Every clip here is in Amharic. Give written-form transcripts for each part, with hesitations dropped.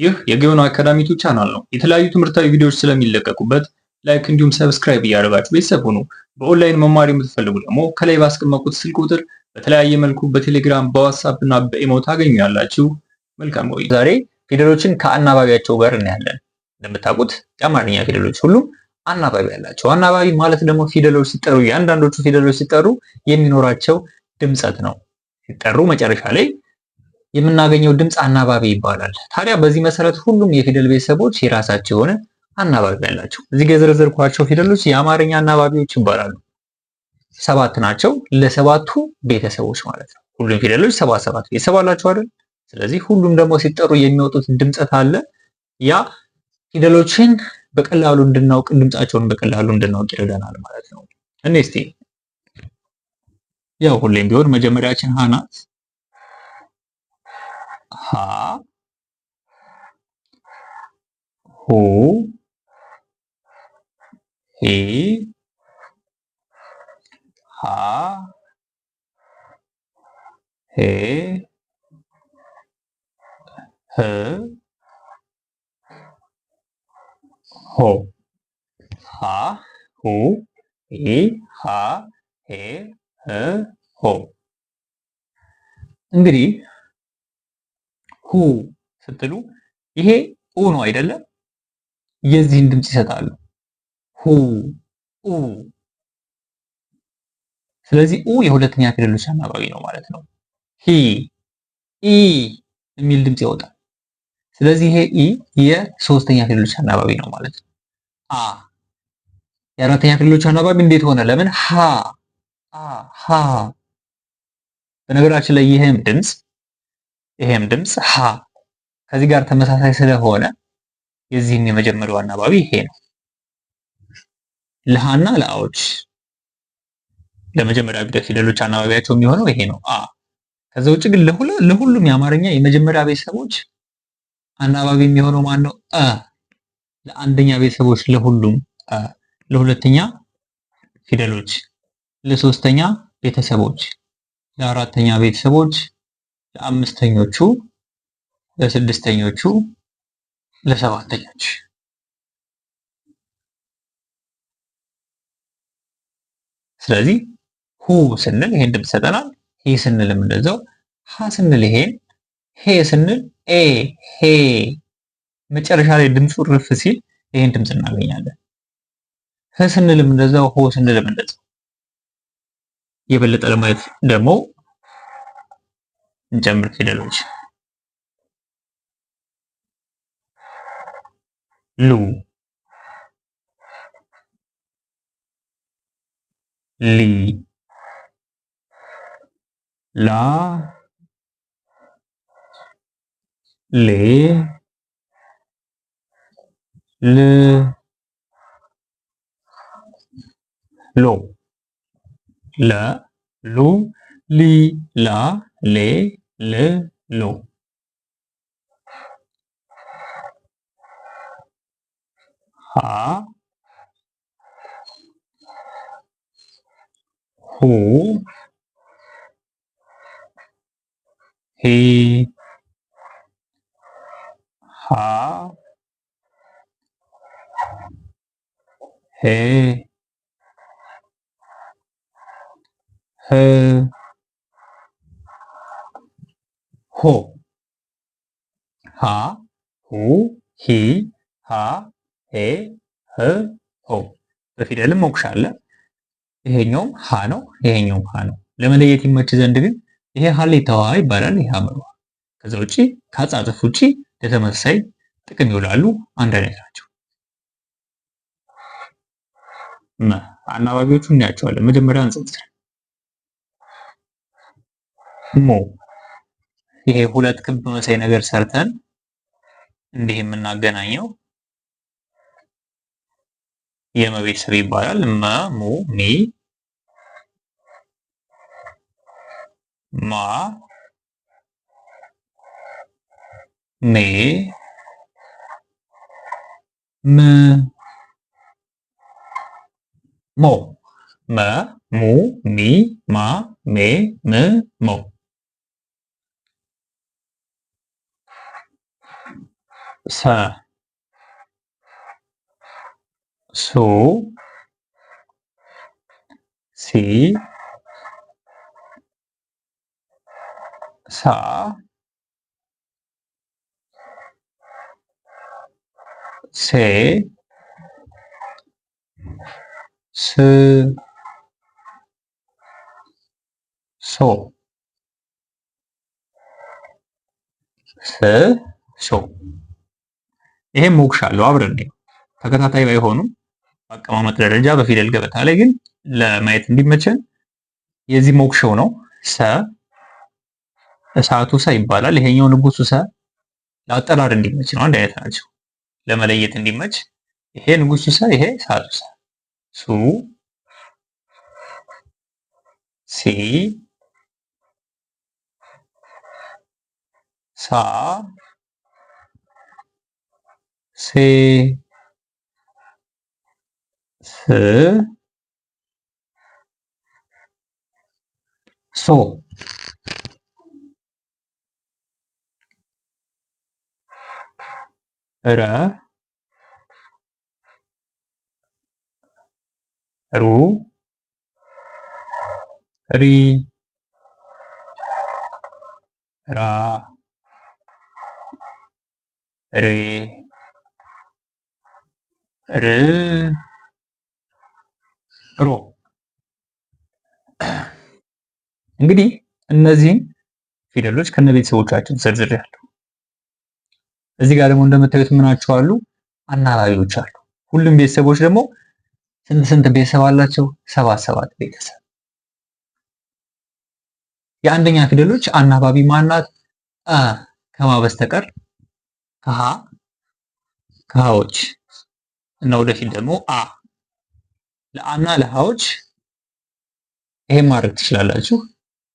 ይህ የገዮን አካዳሚ ዩቲዩብ ቻናል ነው። የተለያዩ ትምህርታዊ ቪዲዮዎች ስለሚለቀቁበት ላይክ እንዲሁም ሰብስክራይብ እያደረጋችሁ ቤተሰብ ሁኑ። በኦንላይን መማር የምትፈልጉ ደግሞ ከላይ ባስቀመጥኩት ስልክ ቁጥር በተለያየ መልኩ በቴሌግራም በዋትስአፕ እና በኢሞ ታገኙኛላችሁ። መልካም ቆይታ። ዛሬ ፊደሎችን ከአናባቢያቸው ጋር እናያለን። እንደምታውቁት የአማርኛ ፊደሎች ሁሉም አናባቢ ያላቸው። አናባቢ ማለት ደግሞ ፊደሎች ሲጠሩ እያንዳንዶቹ ፊደሎች ሲጠሩ የሚኖራቸው ድምጸት ነው። ሲጠሩ መጨረሻ ላይ የምናገኘው ድምጽ አናባቢ ይባላል። ታዲያ በዚህ መሰረት ሁሉም የፊደል ቤተሰቦች የራሳቸው የሆነ አናባቢ ያላቸው። እዚህ ጋር የዘረዘርኳቸው ፊደሎች የአማርኛ አናባቢዎች ይባላሉ። 7 ናቸው። ለሰባቱ ቤተሰቦች ማለት ነው። ሁሉም ፊደሎች 7 ቤተሰብ አላቸው አይደል? ስለዚህ ሁሉም ደግሞ ሲጠሩ የሚወጡት ድምጸት አለ። ያ ፊደሎችን በቀላሉ እንድናውቅ ድምጻቸውን በቀላሉ እንድናውቅ ይረዳናል ማለት ነው። እስቲ ያው ሁሌም ቢሆን መጀመሪያችን ሀ ናት። ሀ ሁ ሂ ሃ ሄ ህ ሆ ሃ ሁ ሂ ሃ ሄ ህ ሆ። እንግዲህ ሁ ስትሉ ይሄ ኡ ነው አይደለም? የዚህን ድምጽ ይሰጣሉ። ሁ ኡ። ስለዚህ ኡ የሁለተኛ ፊደሎች አናባቢ ነው ማለት ነው። ሂ ኢ የሚል ድምጽ ይወጣል። ስለዚህ ይሄ ኢ የሶስተኛ ፊደሎች አናባቢ ነው ማለት ነው። አ የአራተኛ ፊደሎች አናባቢ እንዴት ሆነ? ለምን ሃ አ ሃ። በነገራችን ላይ ይሄም ድምጽ ሃ ከዚህ ጋር ተመሳሳይ ስለሆነ የዚህን የመጀመሪያው አናባቢ ይሄ ነው። ለሃና ለአዎች ለመጀመሪያ ፊደሎች አናባቢያቸው የሚሆነው ይሄ ነው አ። ከዛ ውጭ ግን ለሁሉም የአማርኛ የመጀመሪያ ቤተሰቦች አናባቢ የሚሆነው ማን ነው? አ። ለአንደኛ ቤተሰቦች ለሁሉም አ፣ ለሁለተኛ ፊደሎች፣ ለሶስተኛ ቤተሰቦች፣ ለአራተኛ ቤተሰቦች፣ ለአምስተኞቹ፣ ለስድስተኞቹ፣ ለሰባተኞች። ስለዚህ ሁ ስንል ይሄን ድምጽ ሰጠናል። ሂ ስንልም እንደዛው፣ ሃ ስንል ይሄን፣ ሄ ስንል ኤ ሄ። መጨረሻ ላይ ድምፁ ርፍ ሲል ይሄን ድምጽ እናገኛለን። ህ ስንልም እንደዛው፣ ሆ ስንልም እንደዛው። የበለጠ ለማየት ደግሞ እንጨምር ፊደሎች። ሉ ሊ ላ ሌ ል ሎ ለ ሉ ሊ ላ ሌ ል ሎ። ሃ ሁ ሂ ሃ ሄ ህ ሆ። ሃ ሁ ሂ ሃ ሄ ህ ሆ። በፊደልም ሞክሽ አለ። ይሄኛውም ሃ ነው፣ ይሄኛውም ሃ ነው። ለመለየት ይመች ዘንድ ግን ይሄ ሀሌታ ሀ ይባላል፣ ይሄ ሐመር ውሃ። ከዛ ውጪ ከአጻጽፍ ውጪ ለተመሳሳይ ጥቅም ይውላሉ፣ አንድ አይነት ናቸው። አናባቢዎቹ እናያቸዋለን። መጀመሪያ እንጽንጽር። ሞ ይሄ ሁለት ክብ መሳይ ነገር ሰርተን እንዲህ የምናገናኘው የመ ቤተሰብ ይባላል። መ ሙ ሚ ማ ሜ ም ሞ መ ሙ ሚ ማ ሜ ም ሞ። ሰ ሱ ሲ ሳ ሴ ስ ሶ ስ ሶ። ይሄም ሞክሽ አለው። አብረን ነው ተከታታይ ባይሆኑም በአቀማመጥ ደረጃ በፊደል ገበታ ላይ ግን ለማየት እንዲመቸን የዚህ ሞክሸው ነው። ሰ እሳቱ ሰ ይባላል። ይሄኛው ንጉሱ ሰ ለአጠራር እንዲመች ነው። አንድ አይነት ናቸው። ለመለየት እንዲመች ይሄ ንጉሱ ሰ፣ ይሄ እሳቱ ሰ። ሱ ሲ ሳ ሴ ስ ሶ። ረ ሩ ሪ ራ ሬ ር ሮ። እንግዲህ እነዚህን ፊደሎች ከነቤተሰቦቻቸው ዘርዝሬያለሁ። እዚህ ጋር ደግሞ እንደምታዩት ምናቸው አሉ? አናባቢዎች አሉ። ሁሉም ቤተሰቦች ደግሞ ስንት ስንት ቤተሰብ አላቸው? 7 ቤተሰብ። የአንደኛ ፊደሎች አናባቢ ማናት? አ ከማ በስተቀር ከሃ ከሃዎች እና ወደፊት ደግሞ አ። ለአና ለሃዎች ይሄን ማድረግ ትችላላችሁ፣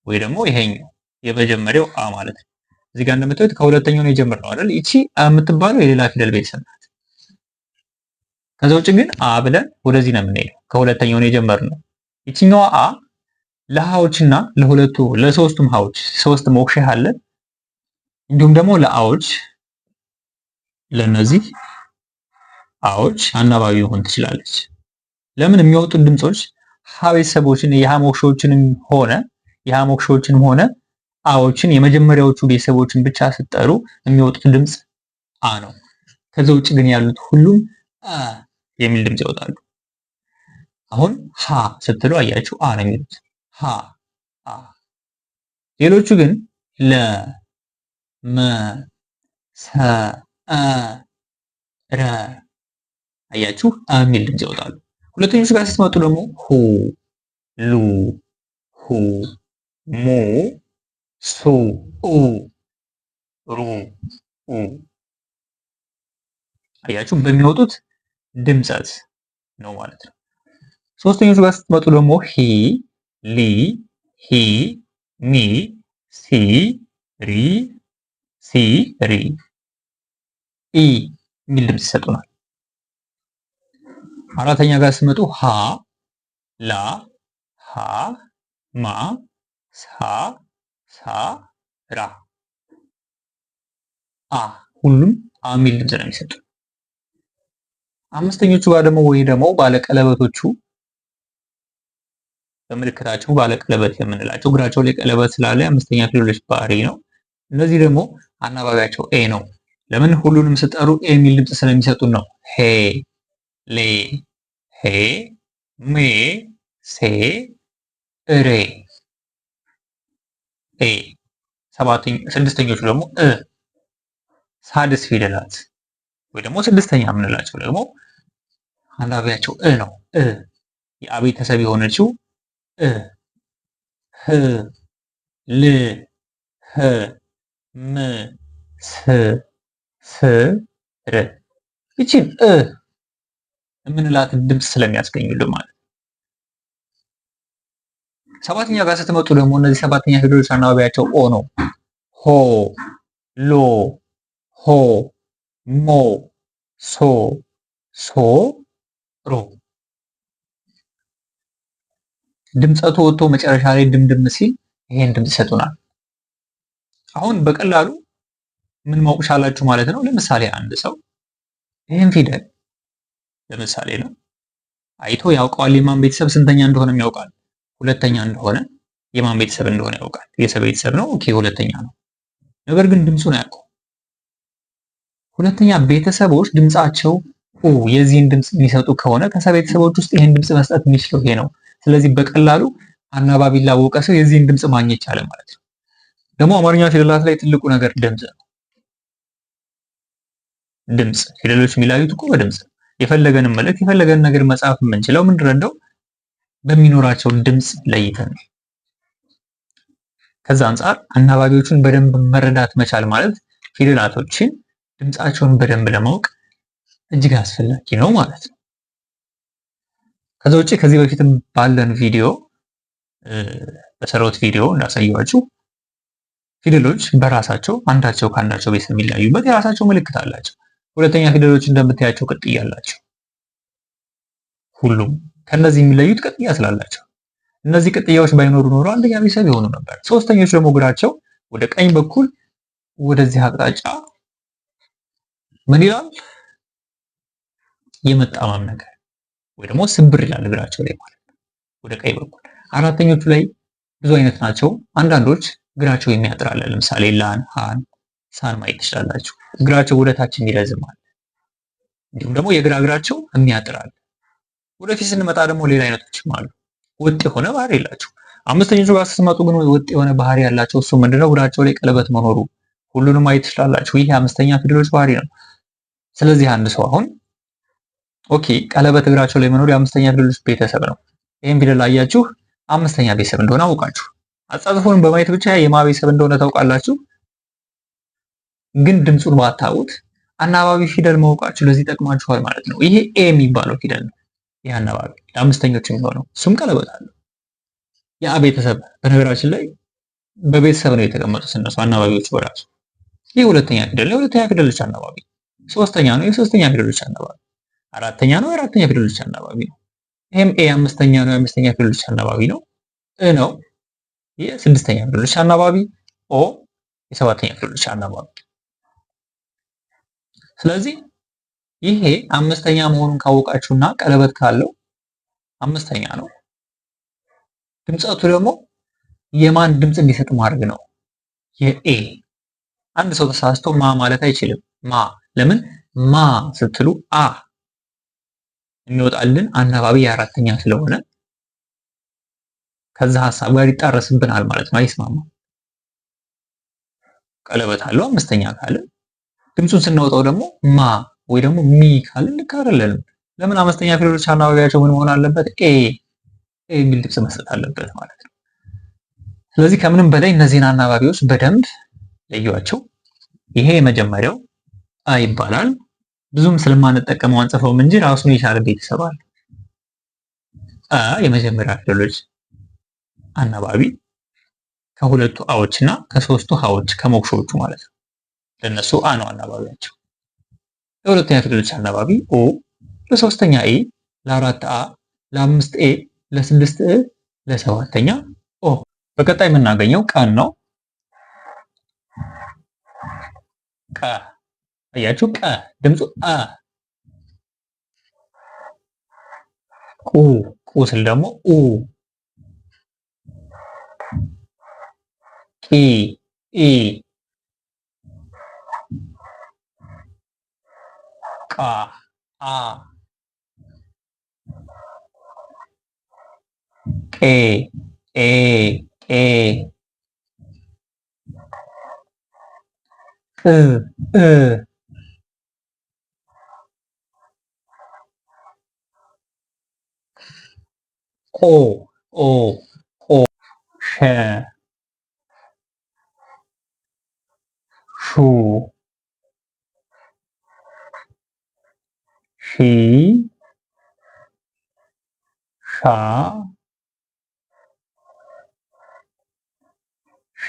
ወይ ደግሞ ይሄኛው የመጀመሪያው አ ማለት ነው። እዚህ ጋር እንደምታዩት ከሁለተኛው ነው የጀመርነው አይደል? ይቺ አ የምትባለው የሌላ ፊደል ቤተሰብ ናት። ከዛ ውጭ ግን አ ብለን ወደዚህ ነው የምንሄደው። ከሁለተኛው ነው የጀመርነው። ይቺኛዋ አ ለሃዎችና ለሁለቱ ለሶስቱም ሃዎች 3 ሞክሼ አለ። እንዲሁም ደግሞ ለአዎች ለነዚህ አዎች አናባቢ መሆን ትችላለች። ለምን? የሚወጡት ድምጾች ሀ ቤተሰቦችን የሀ ሞክሼዎችንም ሆነ አዎችን የመጀመሪያዎቹ ቤተሰቦችን ብቻ ስትጠሩ የሚወጡት ድምጽ አ ነው። ከዛ ውጭ ግን ያሉት ሁሉም አ የሚል ድምጽ ያወጣሉ። አሁን ሀ ስትሉ አያችሁ አ ነው የሚሉት። ሀ አ። ሌሎቹ ግን ለ መ ሰ አ ረ አያችሁ አ የሚል ድምጽ ያወጣሉ። ሁለተኞቹ ጋር ስትመጡ ደግሞ ሁ ሉ ሁ ሙ ሱ ኡ ሩ ኡ አያችሁ በሚወጡት ድምጸት ነው ማለት ነው። ሶስተኞቹ ጋር ስትመጡ ደግሞ ሂ ሊ ሂ ሚ ሲ ሪ ሲ ሪ ኢ የሚል ድምጽ ይሰጡናል። አራተኛ ጋር ስትመጡ ሀ ላ ሀ ማ ሳ ሳ ራ አ ሁሉም አ የሚል ድምጽ ነው የሚሰጡ። አምስተኞቹ ጋር ደግሞ ወይ ደግሞ ባለቀለበቶቹ በምልክታቸው ባለቀለበት የምንላቸው እግራቸው ላይ ቀለበት ስላለ አምስተኛ ፊደሎች ባህሪ ነው። እነዚህ ደግሞ አናባቢያቸው ኤ ነው። ለምን? ሁሉንም ስጠሩ ኤ የሚል ድምጽ ስለሚሰጡን ነው። ሄ ሌ ሄ ሜ ሴ ሬ ኤ። ስድስተኞቹ ደግሞ እ ሳድስ ፊደላት ወይ ደግሞ ስድስተኛ የምንላቸው ደግሞ አናባቢያቸው እ ነው። እ የአ ቤተሰብ የሆነችው እ ህ ል ህ ም ስ ስ ር ይቺን እ የምንላትን ድምጽ ስለሚያስገኙልን ማለት ነው። ሰባተኛ ጋር ስትመጡ ደግሞ እነዚህ ሰባተኛ ፊደሎች አናባቢያቸው ኦ ነው። ሆ ሎ ሆ ሞ ሶ ሶ ሮ ድምጸቱ ወጥቶ መጨረሻ ላይ ድምድም ሲል ይሄን ድምጽ ይሰጡናል። አሁን በቀላሉ ምን ማወቅ ቻላችሁ ማለት ነው። ለምሳሌ አንድ ሰው ይህን ፊደል ለምሳሌ ነው አይቶ ያውቀዋል። የማን ቤተሰብ ስንተኛ እንደሆነም ያውቃል። ሁለተኛ እንደሆነ የማን ቤተሰብ እንደሆነ ያውቃል። የሰ ቤተሰብ ነው። ኦኬ ሁለተኛ ነው። ነገር ግን ድምፁን አያውቀው። ሁለተኛ ቤተሰቦች ድምፃቸው የዚህን ድምፅ የሚሰጡ ከሆነ ከሰ ቤተሰቦች ውስጥ ይህን ድምፅ መስጠት የሚችለው ይሄ ነው። ስለዚህ በቀላሉ አናባቢ ላወቀ ሰው የዚህን ድምፅ ማግኘት ቻለ ማለት ነው። ደግሞ አማርኛ ፊደላት ላይ ትልቁ ነገር ድምፅ ነው። ድምፅ ፊደሎች የሚለያዩት እኮ በድምፅ ነው። የፈለገንን መልእክት የፈለገንን ነገር መጻፍ የምንችለው ምንድነው በሚኖራቸው ድምፅ ለይተን ነው። ከዛ አንጻር አናባቢዎቹን በደንብ መረዳት መቻል ማለት ፊደላቶችን ድምፃቸውን በደንብ ለማወቅ እጅግ አስፈላጊ ነው ማለት ነው። ከዛ ውጭ ከዚህ በፊትም ባለን ቪዲዮ በሰራሁት ቪዲዮ እንዳሳየኋችሁ ፊደሎች በራሳቸው አንዳቸው ከአንዳቸው ቤተሰብ የሚለያዩበት የራሳቸው ምልክት አላቸው። ሁለተኛ ፊደሎች እንደምታያቸው ቅጥያ አላቸው። ሁሉም ከነዚህ የሚለዩት ቅጥያ ስላላቸው፣ እነዚህ ቅጥያዎች ባይኖሩ ኖሮ አንደኛ ቤተሰብ ይሆኑ ነበር። ሶስተኞች ደግሞ እግራቸው ወደ ቀኝ በኩል ወደዚህ አቅጣጫ ምን ይላል? የመጣማም ነገር ወይ ደግሞ ስብር ይላል እግራቸው ላይ ማለት ነው፣ ወደ ቀኝ በኩል። አራተኞቹ ላይ ብዙ አይነት ናቸው። አንዳንዶች እግራቸው የሚያጥራል። ለምሳሌ ላን፣ ሃን፣ ሳን ማየት ትችላላችሁ። እግራቸው ወደ ታች የሚረዝማል። እንዲሁም ደግሞ የግራ እግራቸው የሚያጥራል። ወደፊት ስንመጣ ደግሞ ሌላ አይነቶችም አሉ። ወጥ የሆነ ባህሪ የላቸው። አምስተኞቹ ጋር ስትመጡ ግን ወጥ የሆነ ባህሪ ያላቸው እሱ ምንድነው? እግራቸው ላይ ቀለበት መኖሩ። ሁሉንም ማየት ትችላላችሁ። ይህ የአምስተኛ ፊደሎች ባህሪ ነው። ስለዚህ አንድ ሰው አሁን ኦኬ ቀለበት እግራቸው ላይ መኖር የአምስተኛ ፊደሎች ቤተሰብ ነው። ይህን ፊደል አያችሁ አምስተኛ ቤተሰብ እንደሆነ አውቃችሁ፣ አጻጽፎን በማየት ብቻ የማ ቤተሰብ እንደሆነ ታውቃላችሁ። ግን ድምፁን ባታውቁት አናባቢ ፊደል ማወቃችሁ ለዚህ ጠቅማችኋል ማለት ነው። ይሄ ኤ የሚባለው ፊደል ነው። ይህ አናባቢ ለአምስተኞች የሚሆነው እሱም ቀለበት አለው። የአ ቤተሰብ በነገራችን ላይ በቤተሰብ ነው የተቀመጡት እነሱ አናባቢዎች በራሱ። ይህ ሁለተኛ ፊደል ነው፣ የሁለተኛ ፊደሎች አናባቢ። ሶስተኛ ነው፣ የሶስተኛ ፊደሎች አናባቢ። አራተኛ ነው፣ የአራተኛ ፊደሎች አናባቢ ነው። ይሄም ኤ አምስተኛ ነው፣ የአምስተኛ ፊደሎች አናባቢ ነው። እ ነው የስድስተኛ ፊደሎች አናባቢ። ኦ የሰባተኛ ፊደሎች አናባቢ። ስለዚህ ይሄ አምስተኛ መሆኑን ካወቃችሁና ቀለበት ካለው አምስተኛ ነው። ድምጸቱ ደግሞ የማን ድምጽ እንዲሰጥ ማድረግ ነው? የኤ። አንድ ሰው ተሳስቶ ማ ማለት አይችልም። ማ ለምን? ማ ስትሉ አ የሚወጣልን አናባቢ የአራተኛ ስለሆነ ከዛ ሐሳብ ጋር ይጣረስብናል ማለት ነው። አይስማማም። ቀለበት አለው አምስተኛ ካለ ድምጹን ስናወጣው ደግሞ ማ ወይ ደግሞ ሚ ካለ ልክ አይደለም። ለምን? አምስተኛ ፊደሎች አናባቢያቸው ምን መሆን አለበት? ኤ የሚል ድምጽ መስጠት አለበት ማለት ነው። ስለዚህ ከምንም በላይ እነዚህን አናባቢዎች በደንብ ለዩዋቸው። ይሄ የመጀመሪያው አ ይባላል። ብዙም ስለማንጠቀመው አንጽፈውም እንጂ ራሱን የቻለ ቤተሰብ አለ። አ የመጀመሪያ ፊደሎች አናባቢ ከሁለቱ አዎች እና ከሶስቱ ሃዎች ከሞክሾቹ ማለት ነው። ለነሱ አ ነው አናባቢያቸው። ለሁለተኛ ፊደሎች አናባቢ ኦ፣ ለሶስተኛ ኤ፣ ለአራት አ፣ ለአምስት ኤ፣ ለስድስት እ፣ ለሰባተኛ ኦ። በቀጣይ የምናገኘው ቀን ነው። ቀ አያችሁ፣ ቀ ድምፁ አ። ቁ ቁ ስል ደግሞ ኡ። ቂ ኢ። ቃ አ። ቄ ኤ ቄ። ቅ እ። ቆ ኦ ቆ። ሸ ሹ ሺ ሻ ሼ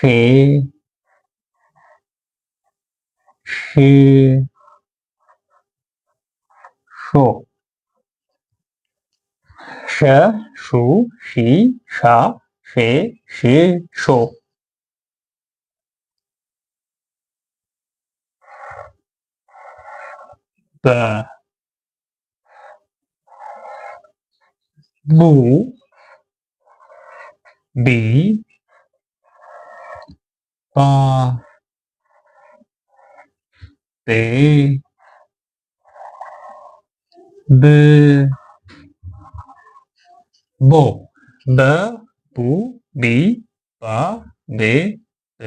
ሺ ሾ። ሸ ሹ ሺ ሻ ሼ ሺ ሾ በ ቡ ቢ ባ ቤ ብ ቦ በ ቡ ቢ ባ ቤ ብ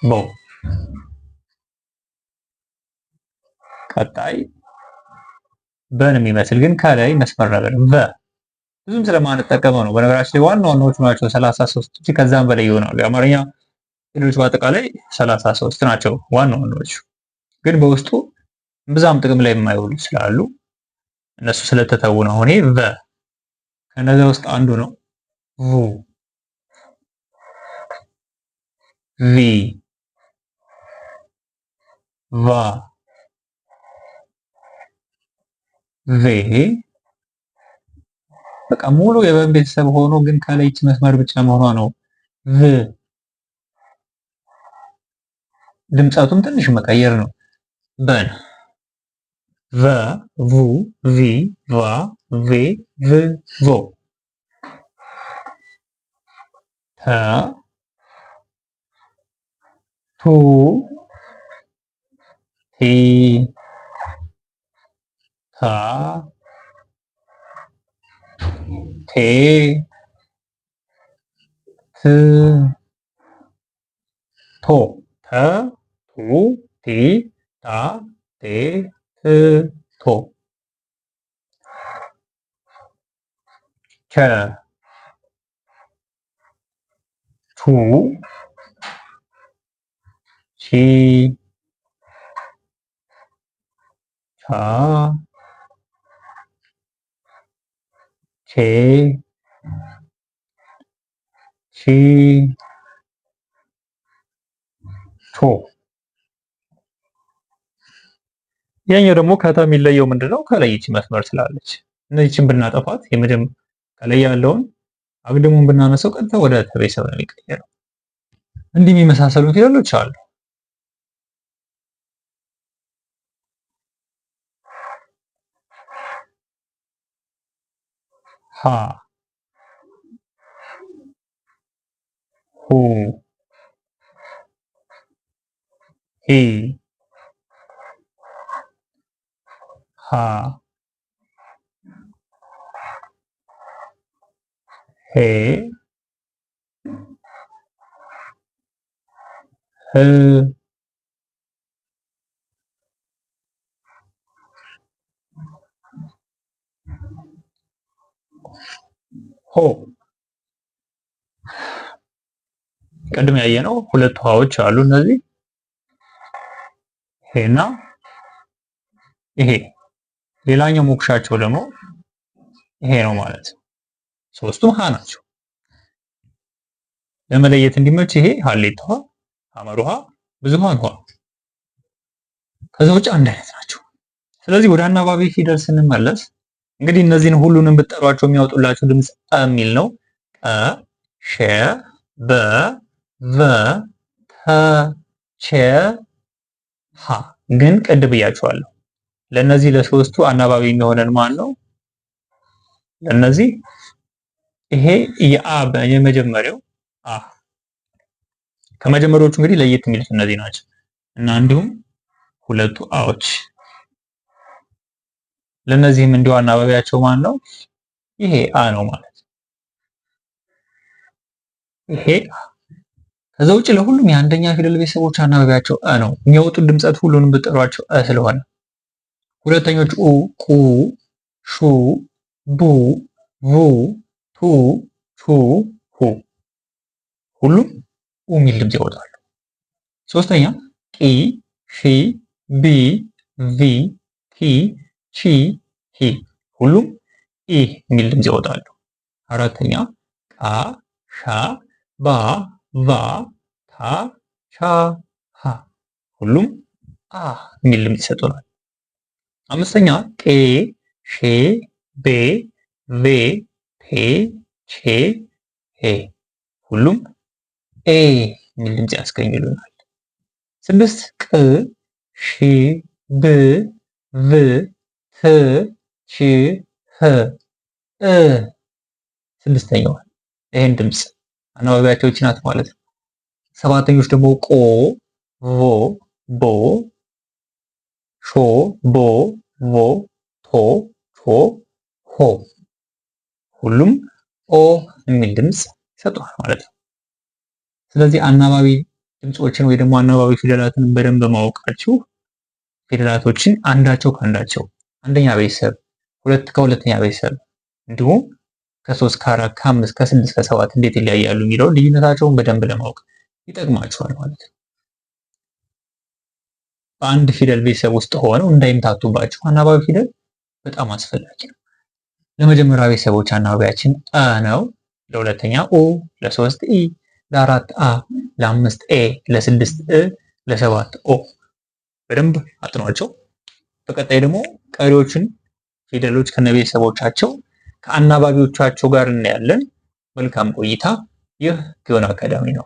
ቦ። ቀጣይ በን የሚመስል ግን ከላይ መስመር ነገር ቨ ብዙም ስለማንጠቀመው ነው። በነገራችን ላይ ዋና ዋናዎቹ ናቸው 33 እንጂ ከዛም በላይ ይሆናሉ። የአማርኛ ፊደሎች በአጠቃላይ 33 ናቸው ዋና ዋናዎቹ። ግን በውስጡ ብዛም ጥቅም ላይ የማይውሉ ስላሉ እነሱ ስለተተው ነው። አሁን ቨ ከነዛ ውስጥ አንዱ ነው። vu ቪ ቫ ቬ በቃ ሙሉ የበን ቤተሰብ ሆኖ ግን ከላይ ይህች መስመር ብቻ መሆኗ ነው ቭ። ድምጸቱም ትንሽ መቀየር ነው። በን ቨ vu ቪ ቫ ቬ ቭ ቮ ተ ቱ ቲ ታ ቴ ት ቶ ተ ቱ ቲ ታ ቴ ት ቶ ቸ ቹ ቺ ቻ ቼ ቺ ቾ። ያኛው ደግሞ ከታ የሚለየው ምንድነው? ከላይ ይቺ መስመር ስላለች እነዚህችን ብናጠፋት ከላይ ያለውን አግድሙን ብናነሳው ቀጥታ ወደ ተቤተሰብ ነው የሚቀየረው። እንዲህ የሚመሳሰሉ ፊደሎች አሉ። ሀ ሁ ሂ ሃ ሄ ህ ሆ። ቅድም ያየነው ሁለት ውሃዎች አሉ። እነዚህ ይሄና ይሄ። ሌላኛው ሞክሻቸው ደግሞ ይሄ ነው ማለት ነው። ሶስቱም ሀ ናቸው። ለመለየት እንዲመች ይሄ ሀሌታ ውሃ፣ ሐመር ውሃ፣ ብዙሃን ውሃ። ከዛ ውጭ አንድ አይነት ናቸው። ስለዚህ ወደ አናባቢ ፊደል ስንመለስ እንግዲህ እነዚህን ሁሉንም ብትጠሯቸው የሚያወጡላችሁ ድምፅ አ የሚል ነው። ቀ፣ ሸ፣ በ፣ ቨ፣ ተ፣ ቸ፣ ሀ። ግን ቅድ ብያቸዋለሁ። ለነዚህ ለሶስቱ አናባቢ የሚሆነን ማን ነው? ለነዚህ ይሄ የአ የመጀመሪያው አ። ከመጀመሪያዎቹ እንግዲህ ለየት የሚሉት እነዚህ ናቸው እና እንዲሁም ሁለቱ አዎች። ለነዚህም እንዲሁ አናባቢያቸው ማን ነው? ይሄ አ ነው ማለት ነው። ይሄ አ። ከዛ ውጭ ለሁሉም የአንደኛ ፊደል ቤተሰቦች አናባቢያቸው አ ነው። የሚያወጡት ድምጸት ሁሉንም ብትጠሯቸው አ ስለሆነ ሁለተኞቹ ኡ፣ ቁ፣ ሹ፣ ቡ፣ ቡ፣ ቱ፣ ቹ፣ ሁ ሁሉም ኡ የሚል ድምጽ ያወጣሉ። ሶስተኛ ቂ፣ ሺ፣ ቢ፣ ቪ፣ ቲ፣ ቺ፣ ሂ ሁሉም ኢ የሚል ድምጽ ያወጣሉ። አራተኛ ቃ፣ ሻ፣ ባ፣ ቫ፣ ታ፣ ቻ፣ ሃ ሁሉም አ የሚል ድምጽ ይሰጡናል። አምስተኛ ቄ፣ ሼ፣ ቤ፣ ቬ፣ ፔ፣ ቼ፣ ሄ ሁሉም ኤ የሚል ድምጽ ያስገኙልናል። ስድስት ቅ፣ ሺ፣ ብ፣ ቭ ት ች ህ እ ስድስተኛዋ ይሄን ድምፅ አናባቢያቸው ይህች ናት ማለት ነው። ሰባተኞች ደግሞ ቆ ቮ ቦ ሾ ቦ ቮ ቶ ቾ ሆ ሁሉም ኦ የሚል ድምፅ ይሰጡሃል ማለት ነው። ስለዚህ አናባቢ ድምፆችን ወይ ደግሞ አናባቢ ፊደላትን በደንብ ማወቃችሁ ፊደላቶችን አንዳቸው ከአንዳቸው አንደኛ ቤተሰብ፣ ሁለት ከሁለተኛ ቤተሰብ እንዲሁም ከ3 ከ4 ከ5 ከ6 ከ7 እንዴት ይለያያሉ የሚለው ልዩነታቸውን በደንብ ለማወቅ ይጠቅማችኋል ማለት ነው። በአንድ ፊደል ቤተሰብ ውስጥ ሆነው እንዳይምታቱባቸው አናባቢ ፊደል በጣም አስፈላጊ ነው። ለመጀመሪያ ቤተሰቦች አናባቢያችን አ ነው። ለሁለተኛ ኡ፣ ለሶስት ኢ፣ ለአራት አ፣ ለአምስት ኤ፣ ለስድስት እ፣ ለሰባት ኦ። በደንብ አጥኗቸው። በቀጣይ ደግሞ ቀሪዎችን ፊደሎች ከነቤተሰቦቻቸው ከአናባቢዎቻቸው ጋር እናያለን። መልካም ቆይታ። ይህ ጊዮን አካዳሚ ነው።